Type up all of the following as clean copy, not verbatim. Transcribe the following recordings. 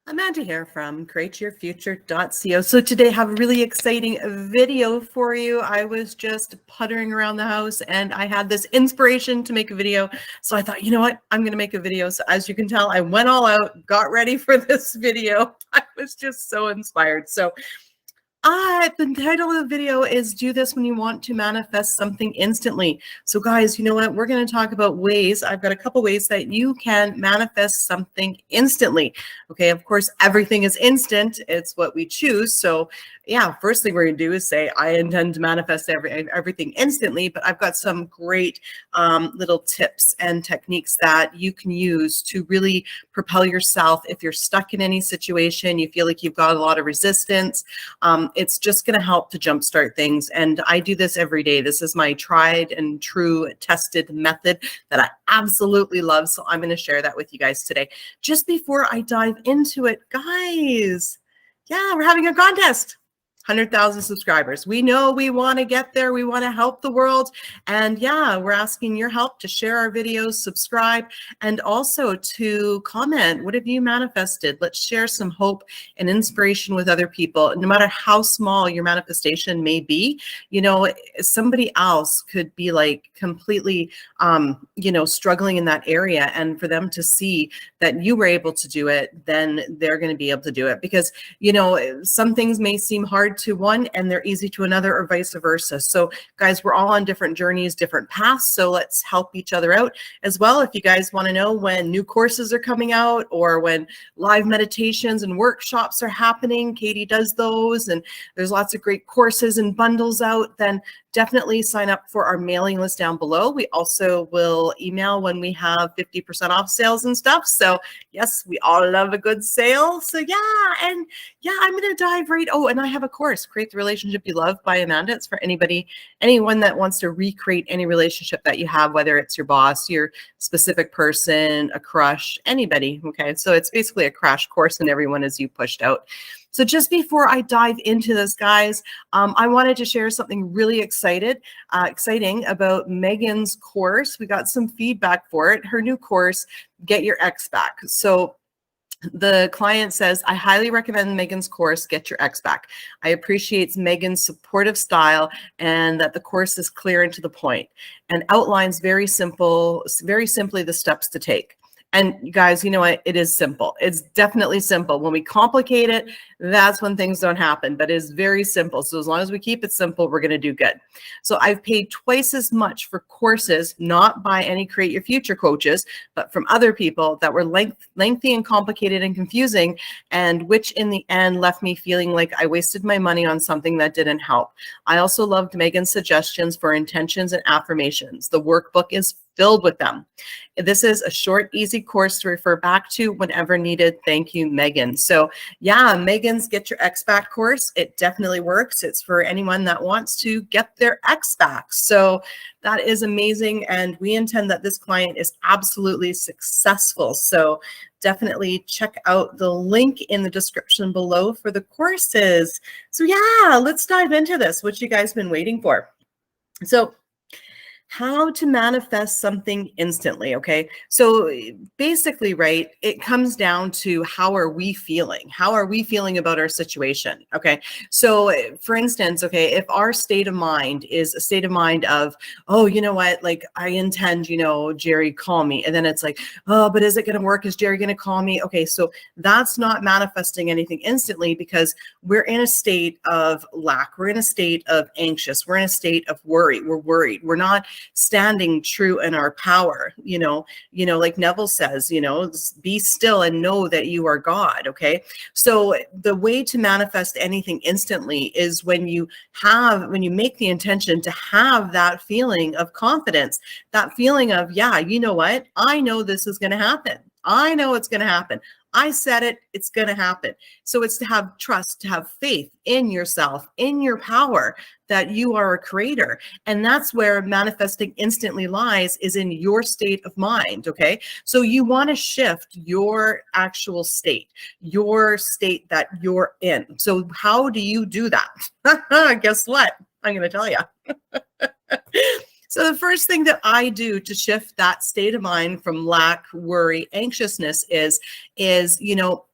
I'm Andrea here from createyourfuture.co. So today I have a really exciting video for you. I was just puttering around the house and I had this inspiration to make a video. So I thought, you know what? I'm going to make a video. So as you can tell, I went all out, got ready for this video. I was just so inspired. So the title of the video is Do This When You Want to Manifest Something Instantly. So guys, you know what? We're going to talk about ways. I've got a couple ways that you can manifest something instantly. Okay, of course, everything is instant. It's what we choose. So yeah, first thing we're going to do is say, I intend to manifest everything instantly, but I've got some great little tips and techniques that you can use to really propel yourself. If you're stuck in any situation, you feel like you've got a lot of resistance, it's just going to help to jumpstart things. And I do this every day. This is my tried and true tested method that I absolutely love. So I'm going to share that with you guys today. Just before I dive into it, guys, yeah, we're having a contest. 100,000 subscribers. We know we want to get there. We want to help the world. And yeah, we're asking your help to share our videos, subscribe, and also to comment. What have you manifested? Let's share some hope and inspiration with other people. No matter how small your manifestation may be, you know, somebody else could be like completely, you know, struggling in that area. And for them to see that you were able to do it, then they're going to be able to do it. Because, you know, some things may seem hard to one and they're easy to another, or vice versa. So guys, we're all on different journeys, different paths. So let's help each other out as well. If you guys want to know when new courses are coming out or when live meditations and workshops are happening, Katie does those, and there's lots of great courses and bundles out, then definitely sign up for our mailing list down below. We also will email when we have 50% off sales and stuff. So yes, we all love a good sale. So yeah, and yeah, I'm going to dive right. Oh, and I have a course, Create the Relationship You Love by Amanda. It's for anyone that wants to recreate any relationship that you have, whether it's your boss, your specific person, a crush, anybody. Okay. So it's basically a crash course in everyone as you pushed out. So just before I dive into this, guys, I wanted to share something really exciting about Megan's course. We got some feedback for it. Her new course, Get Your Ex Back. So the client says, I highly recommend Megan's course, Get Your Ex Back. I appreciate Megan's supportive style and that the course is clear and to the point and outlines very simply the steps to take. And you guys, you know what? It is simple. It's definitely simple. When we complicate it, that's when things don't happen, but it is very simple. So as long as we keep it simple, we're going to do good. So I've paid twice as much for courses, not by any Create Your Future coaches, but from other people that were lengthy and complicated and confusing, and which in the end left me feeling like I wasted my money on something that didn't help. I also loved Megan's suggestions for intentions and affirmations. The workbook is filled with them. This is a short, easy course to refer back to whenever needed. Thank you, Megan. So yeah, Megan's Get Your Ex Back course, it definitely works. It's for anyone that wants to get their ex back. So that is amazing. And we intend that this client is absolutely successful. So definitely check out the link in the description below for the courses. So yeah, let's dive into this, what you guys been waiting for. So how to manifest something instantly, okay? So basically, right, it comes down to how are we feeling? How are we feeling about our situation, okay? So for instance, okay, if our state of mind is a state of mind of, oh, you know what, like I intend, you know, Jerry, call me. And then it's like, oh, but is it gonna work? Is Jerry gonna call me? Okay, so that's not manifesting anything instantly because we're in a state of lack. We're in a state of anxious. We're in a state of worry. We're worried. We're not standing true in our power, you know, like Neville says, you know, be still and know that you are God. Okay. So the way to manifest anything instantly is when you make the intention to have that feeling of confidence, that feeling of, yeah, you know what? I know this is going to happen. I know it's going to happen. I said it, it's going to happen. So it's to have trust, to have faith in yourself, in your power, that you are a creator. And that's where manifesting instantly lies, is in your state of mind. Okay. So you want to shift your actual state, your state that you're in. So how do you do that? Guess what? I'm going to tell you. So the first thing that I do to shift that state of mind from lack, worry, anxiousness is, you know,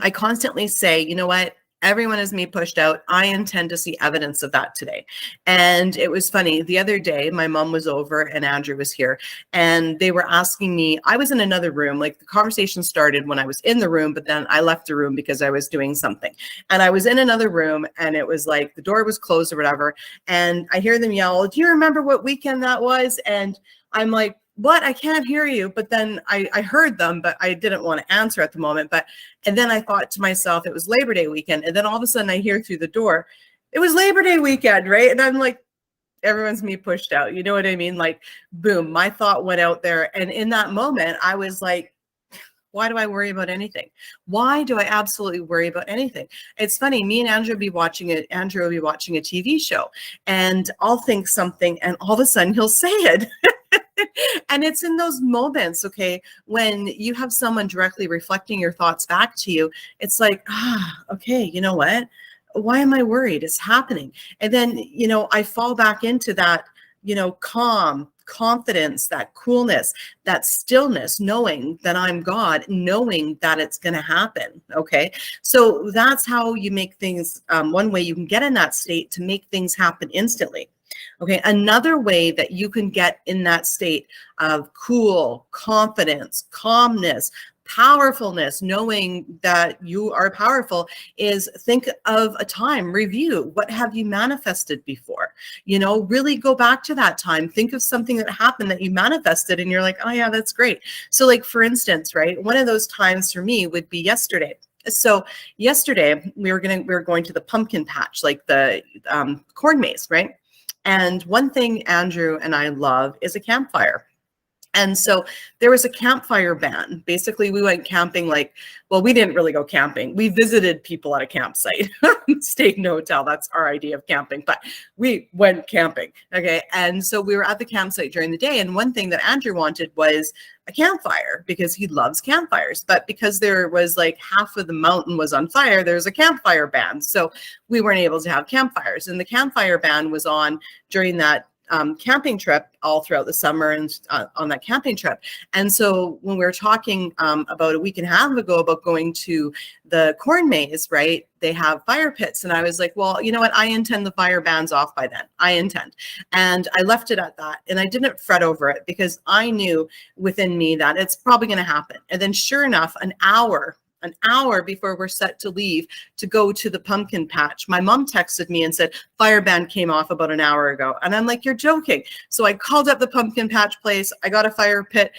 I constantly say, you know what? Everyone is me pushed out. I intend to see evidence of that today. And it was funny. The other day, my mom was over and Andrew was here, and they were asking me, I was in another room. Like, the conversation started when I was in the room, but then I left the room because I was doing something. And I was in another room, and it was like the door was closed or whatever. And I hear them yell, do you remember what weekend that was? And I'm like, what? I can't hear you. But then I heard them, but I didn't want to answer at the moment. And then I thought to myself, it was Labor Day weekend. And then all of a sudden I hear through the door, it was Labor Day weekend, right? And I'm like, everyone's me pushed out. You know what I mean? Like, boom, my thought went out there. And in that moment, I was like, why do I worry about anything? Why do I absolutely worry about anything? It's funny, me and Andrew will be watching a TV show, and I'll think something, and all of a sudden he'll say it. And it's in those moments, okay, when you have someone directly reflecting your thoughts back to you, it's like, okay, you know what? Why am I worried? It's happening. And then, I fall back into that, calm, confidence, that coolness, that stillness, knowing that I'm God, knowing that it's going to happen. Okay. So that's how you make things. One way you can get in that state to make things happen instantly. Okay. Another way that you can get in that state of cool, confidence, calmness, powerfulness, knowing that you are powerful, is think of a time, review. What have you manifested before? Really go back to that time. Think of something that happened that you manifested and you're like, oh yeah, that's great. So like, for instance, right, one of those times for me would be yesterday. So yesterday we were going to the pumpkin patch, like the corn maze, right? And one thing Andrew and I love is a campfire. And so there was a campfire ban. Basically, we went camping we didn't really go camping. We visited people at a campsite, stayed in a hotel. That's our idea of camping, but we went camping, okay? And so we were at the campsite during the day, and one thing that Andrew wanted was a campfire because he loves campfires. But because there was like half of the mountain was on fire, there's a campfire ban. So we weren't able to have campfires. And the campfire ban was on during that camping trip all throughout the summer and on that camping trip. And so when we were talking about a week and a half ago about going to the corn maze, right, they have fire pits. And I was like, well, you know what? I intend the fire bans off by then. I intend. And I left it at that. And I didn't fret over it because I knew within me that it's probably going to happen. And then sure enough, an hour before we're set to leave to go to the pumpkin patch, my mom texted me and said, fire ban came off about an hour ago. And I'm like, you're joking. So I called up the pumpkin patch place. I got a fire pit,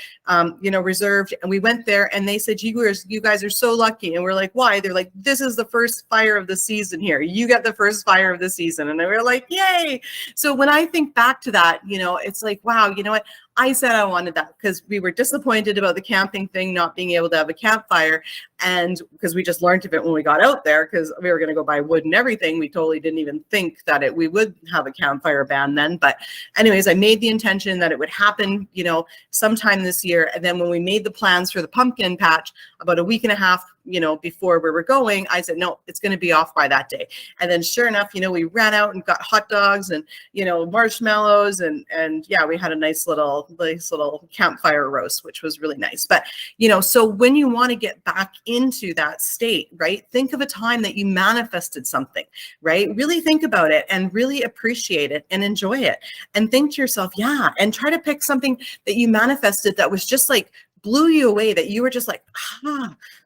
reserved. And we went there and they said, you guys are so lucky. And we're like, why? They're like, this is the first fire of the season here. You get the first fire of the season. And we were like, yay. So when I think back to that, it's like, wow, you know what? I said I wanted that because we were disappointed about the camping thing, not being able to have a campfire. And because we just learned of it when we got out there, because we were going to go buy wood and everything. We totally didn't even think that we would have a campfire ban then. But anyways, I made the intention that it would happen, sometime this year. And then when we made the plans for the pumpkin patch about a week and a half, before we were going, I said, no, it's going to be off by that day. And then sure enough, we ran out and got hot dogs and, marshmallows and yeah, we had a nice little campfire roast, which was really nice. But, so when you want to get back into that state, right, think of a time that you manifested something, right? Really think about it and really appreciate it and enjoy it. And think to yourself, yeah, and try to pick something that you manifested that was just like, blew you away, that you were just like,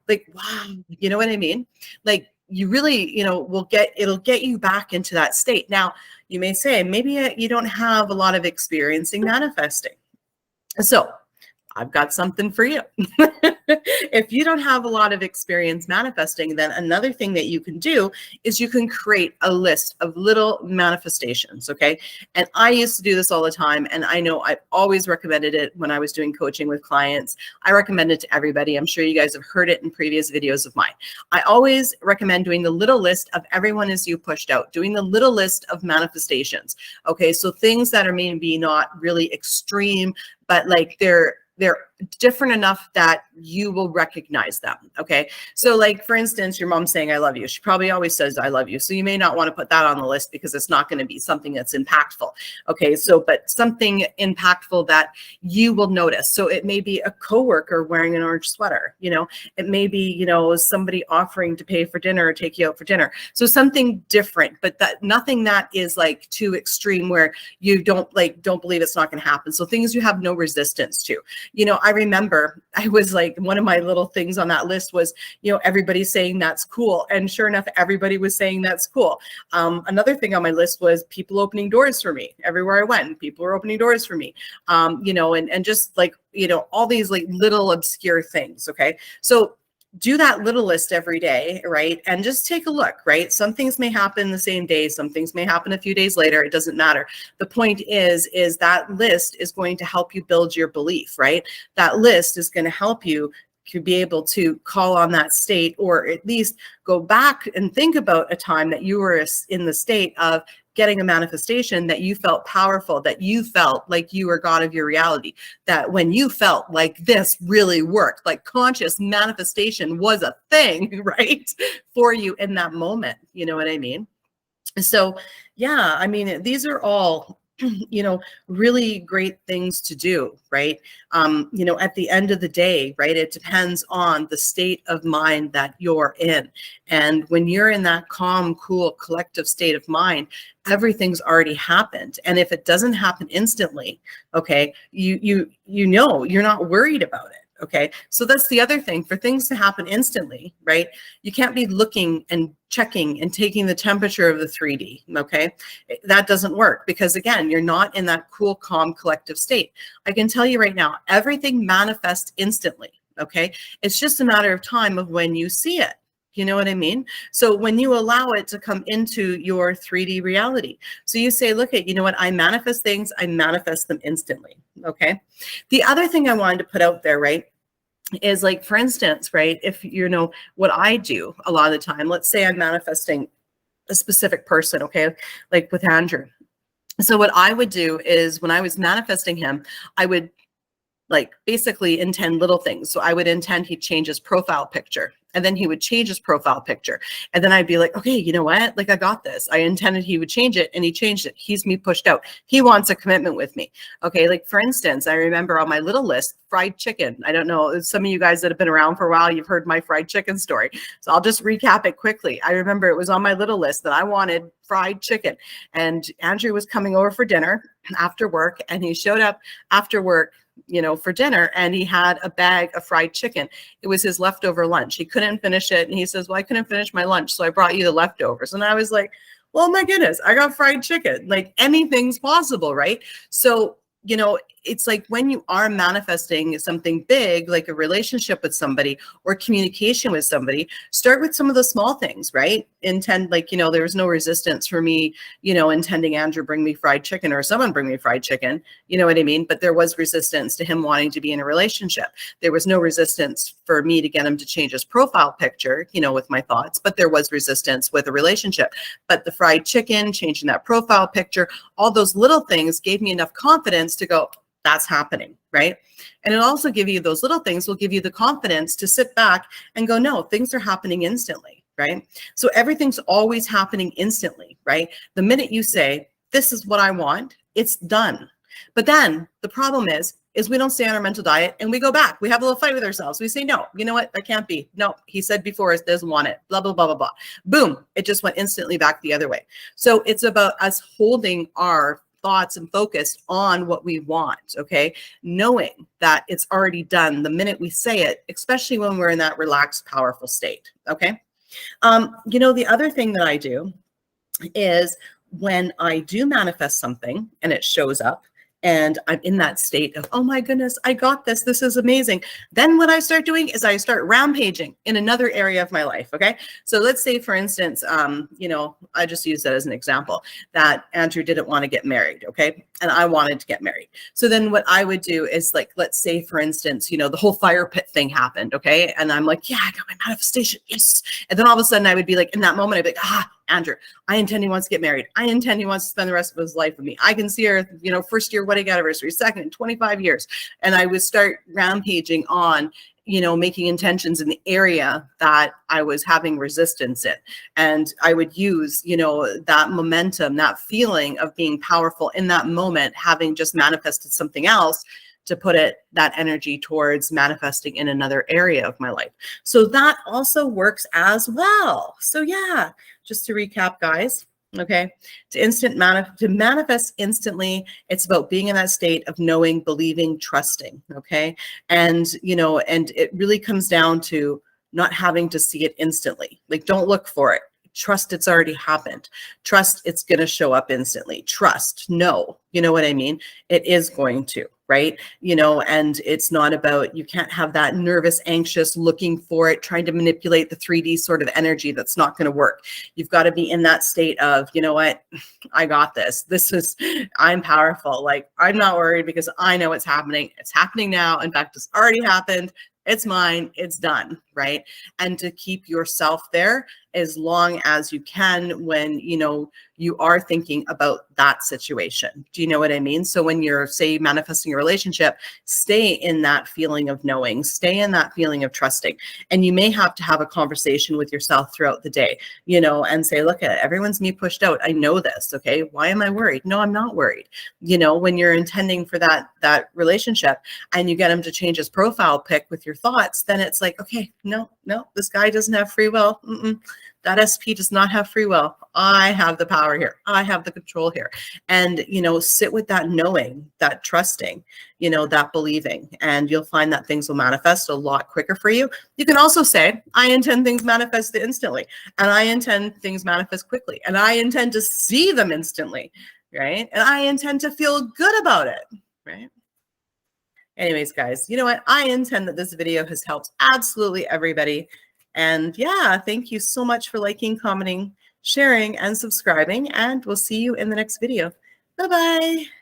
like, wow, you know what I mean? Like, you really, it'll get you back into that state. Now, you may say, maybe you don't have a lot of experience in manifesting. So I've got something for you. If you don't have a lot of experience manifesting, then another thing that you can do is you can create a list of little manifestations, okay? And I used to do this all the time, and I know I've always recommended it when I was doing coaching with clients. I recommend it to everybody. I'm sure you guys have heard it in previous videos of mine. I always recommend doing the little list of everyone as you pushed out, doing the little list of manifestations, okay? So things that are maybe not really extreme, but like they're different enough that you will recognize them. Okay. So like, for instance, your mom saying, I love you. She probably always says, I love you. So you may not want to put that on the list because it's not going to be something that's impactful. Okay. So, but something impactful that you will notice. So it may be a coworker wearing an orange sweater, you know, it may be, you know, somebody offering to pay for dinner or take you out for dinner. So something different, but that nothing that is like too extreme where you don't believe it's not going to happen. So things you have no resistance to. You know, I remember I was like, one of my little things on that list was, you know, everybody saying that's cool. And sure enough, everybody was saying that's cool. Another thing on my list was people opening doors for me. Everywhere I went, people were opening doors for me. You know, and just like, you know, all these like little obscure things. Okay. So do that little list every day, right? And just take a look, right? Some things may happen the same day. Some things may happen a few days later. It doesn't matter. The point is that list is going to help you build your belief, right? That list is going to help you to be able to call on that state, or at least go back and think about a time that you were in the state of getting a manifestation that you felt powerful, that you felt like you were God of your reality, that when you felt like this really worked, like conscious manifestation was a thing, right, for you in that moment. You know what I mean? So, yeah, I mean, these are all, you know, really great things to do, right? You know, at the end of the day, right, it depends on the state of mind that you're in. And when you're in that calm, cool, collective state of mind, everything's already happened. And if it doesn't happen instantly, okay, you know, you're not worried about it. Okay, so that's the other thing. For things to happen instantly, right? You can't be looking and checking and taking the temperature of the 3D, okay? That doesn't work because, again, you're not in that cool, calm, collective state. I can tell you right now, everything manifests instantly, okay? It's just a matter of time of when you see it. You know what I mean? So when you allow it to come into your 3D reality, so you say, look at, you know what, I manifest things, I manifest them instantly, okay? The other thing I wanted to put out there, right, is like, for instance, right, if you know what I do a lot of the time, let's say I'm manifesting a specific person, okay, like with Andrew. So what I would do is when I was manifesting him, I would like basically intend little things. So I would intend he'd change his profile picture, and then he would change his profile picture. And then I'd be like, okay, you know what? Like, I got this. I intended he would change it, and he changed it. He's me pushed out. He wants a commitment with me. Okay. Like, for instance, I remember on my little list, fried chicken. I don't know, some of you guys that have been around for a while, you've heard my fried chicken story. So I'll just recap it quickly. I remember it was on my little list that I wanted fried chicken, and Andrew was coming over for dinner after work, and he showed up after work, you know, for dinner, and he had a bag of fried chicken. It was his leftover lunch. He couldn't finish it. And he says, well, I couldn't finish my lunch, so I brought you the leftovers. And I was like, well, my goodness, I got fried chicken. Like, anything's possible, right? So, you know, it's like when you are manifesting something big, like a relationship with somebody or communication with somebody, start with some of the small things, right? Intend, like, you know, there was no resistance for me, you know, intending Andrew bring me fried chicken or someone bring me fried chicken, you know what I mean? But there was resistance to him wanting to be in a relationship. There was no resistance for me to get him to change his profile picture, you know, with my thoughts, but there was resistance with a relationship. But the fried chicken, changing that profile picture, all those little things gave me enough confidence to go, that's happening, right? And it'll also give you, those little things will give you the confidence to sit back and go, no, things are happening instantly, right? So everything's always happening instantly, right? The minute you say, this is what I want, it's done. But then the problem is we don't stay on our mental diet and we go back. We have a little fight with ourselves. We say, no, you know what? That can't be. No, he said before, it doesn't want it, blah, blah, blah, blah, blah. Boom. It just went instantly back the other way. So it's about us holding our thoughts and focus on what we want, okay? Knowing that it's already done the minute we say it, especially when we're in that relaxed, powerful state, okay? You know, the other thing that I do is when I do manifest something and it shows up, and I'm in that state of, oh my goodness, I got this. This is amazing. Then what I start doing is I start rampaging in another area of my life. Okay. So let's say, for instance, you know, I just use that as an example that Andrew didn't want to get married. Okay. And I wanted to get married. So then what I would do is, like, let's say, for instance, you know, the whole fire pit thing happened. Okay. And I'm like, yeah, I got my manifestation. Yes. And then all of a sudden I would be like, in that moment, I'd be like, Andrew, I intend he wants to get married. I intend he wants to spend the rest of his life with me. I can see her, you know, first year wedding anniversary, second in 25 years. And I would start rampaging on, you know, making intentions in the area that I was having resistance in. And I would use, you know, that momentum, that feeling of being powerful in that moment, having just manifested something else, to put that energy towards manifesting in another area of my life. So that also works as well. So yeah, just to recap, guys. Okay, to manifest instantly, it's about being in that state of knowing, believing, trusting. Okay, and you know, and it really comes down to not having to see it instantly. Like, don't look for it. Trust it's already happened. Trust it's going to show up instantly. Trust, no, you know what I mean? It is going to, right? You know, and it's not about, you can't have that nervous, anxious, looking for it, trying to manipulate the 3D sort of energy. That's not going to work. You've got to be in that state of, you know what, I got this. I'm powerful. Like, I'm not worried because I know it's happening. It's happening now. In fact, it's already happened. It's mine. It's done, right? And to keep yourself there as long as you can when, you know, you are thinking about that situation. Do you know what I mean? So when you're, say, manifesting a relationship, stay in that feeling of knowing, stay in that feeling of trusting. And you may have to have a conversation with yourself throughout the day, you know, and say, look, everyone's me pushed out. I know this. Okay. Why am I worried? No, I'm not worried. You know, when you're intending for that relationship and you get him to change his profile pic with your thoughts, then it's like, okay, no, this guy doesn't have free will. That SP does not have free will. I have the power here. I have the control here. And, you know, sit with that knowing, that trusting, you know, that believing, and you'll find that things will manifest a lot quicker for you. You can also say, I intend things manifest instantly, and I intend things manifest quickly, and I intend to see them instantly, right? And I intend to feel good about it, right? Anyways, guys, you know what? I intend that this video has helped absolutely everybody. And yeah, thank you so much for liking, commenting, sharing, and subscribing. And we'll see you in the next video. Bye-bye.